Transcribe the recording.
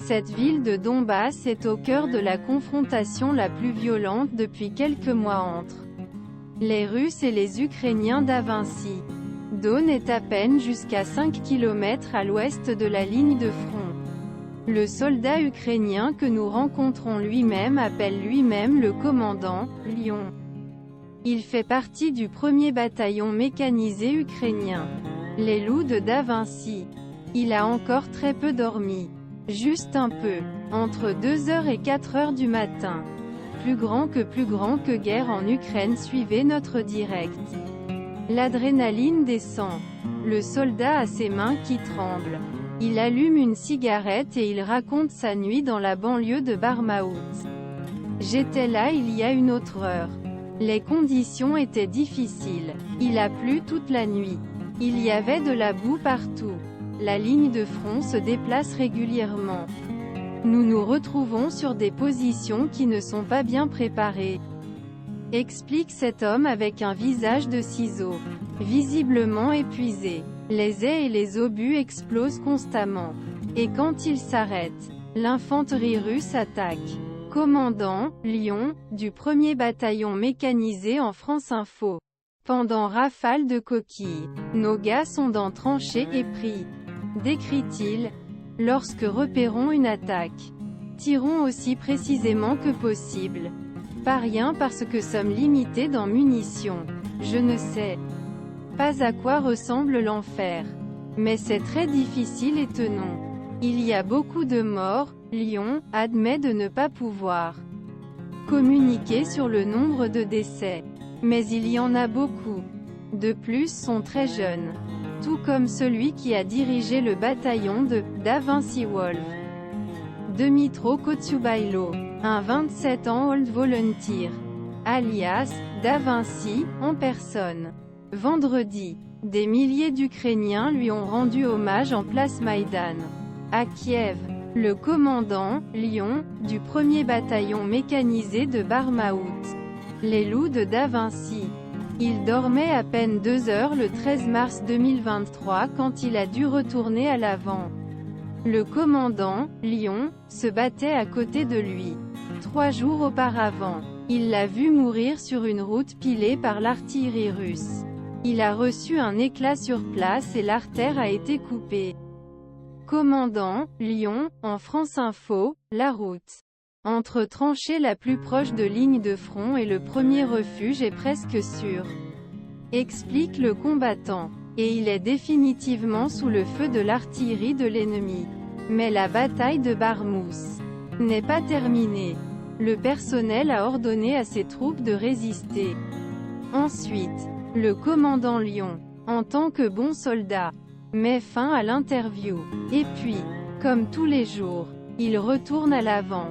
Cette ville de Donbass est au cœur de la confrontation la plus violente depuis quelques mois entre les Russes et les Ukrainiens d'Avinci. Don est à peine jusqu'à 5 km à l'ouest de la ligne de front. Le soldat ukrainien que nous rencontrons lui-même appelle lui-même le commandant Lion. Il fait partie du 1er bataillon mécanisé ukrainien, les Loups de Davinci. Il a encore très peu dormi. Juste un peu. Entre 2h et 4h du matin. Plus grand que guerre en Ukraine, suivez notre direct. L'adrénaline descend. Le soldat a ses mains qui tremblent. Il allume une cigarette et il raconte sa nuit dans la banlieue de Barmaout. J'étais là il y a une autre heure. Les conditions étaient difficiles. Il a plu toute la nuit. Il y avait de la boue partout. La ligne de front se déplace régulièrement. Nous nous retrouvons sur des positions qui ne sont pas bien préparées. Explique cet homme avec un visage de ciseau. Visiblement épuisé. Les ais et les obus explosent constamment. Et quand ils s'arrêtent, l'infanterie russe attaque. Commandant, Lion, du 1er bataillon mécanisé en France Info. Pendant rafale de coquilles, nos gars sont dans tranchées et pris. Décrit-il. Lorsque repérons une attaque, tirons aussi précisément que possible. Pas rien parce que sommes limités dans munitions. Je ne sais pas à quoi ressemble l'enfer. Mais c'est très difficile et tenons. Il y a beaucoup de morts. Lion admet de ne pas pouvoir communiquer sur le nombre de décès. Mais il y en a beaucoup. De plus sont très jeunes. Tout comme celui qui a dirigé le bataillon de Davinci Wolf. Dmytro Kotsubailo, un 27 ans old volunteer, alias Davinci, en personne. Vendredi, des milliers d'Ukrainiens lui ont rendu hommage en place Maïdan. À Kiev, le commandant, Lion, du 1er bataillon mécanisé de Barmaout. Les Loups de Davinci. Il dormait à peine 2 heures le 13 mars 2023 quand il a dû retourner à l'avant. Le commandant, Lion, se battait à côté de lui. 3 jours auparavant, il l'a vu mourir sur une route pilée par l'artillerie russe. Il a reçu un éclat sur place et l'artère a été coupée. Commandant, Lion, en France Info, la route entre tranchées la plus proche de ligne de front et le premier refuge est presque sûr. Explique le combattant. Et il est définitivement sous le feu de l'artillerie de l'ennemi. Mais la bataille de Barmouth n'est pas terminée. Le personnel a ordonné à ses troupes de résister. Ensuite, le commandant Lion, en tant que bon soldat, met fin à l'interview. Et puis, comme tous les jours, il retourne à l'avant.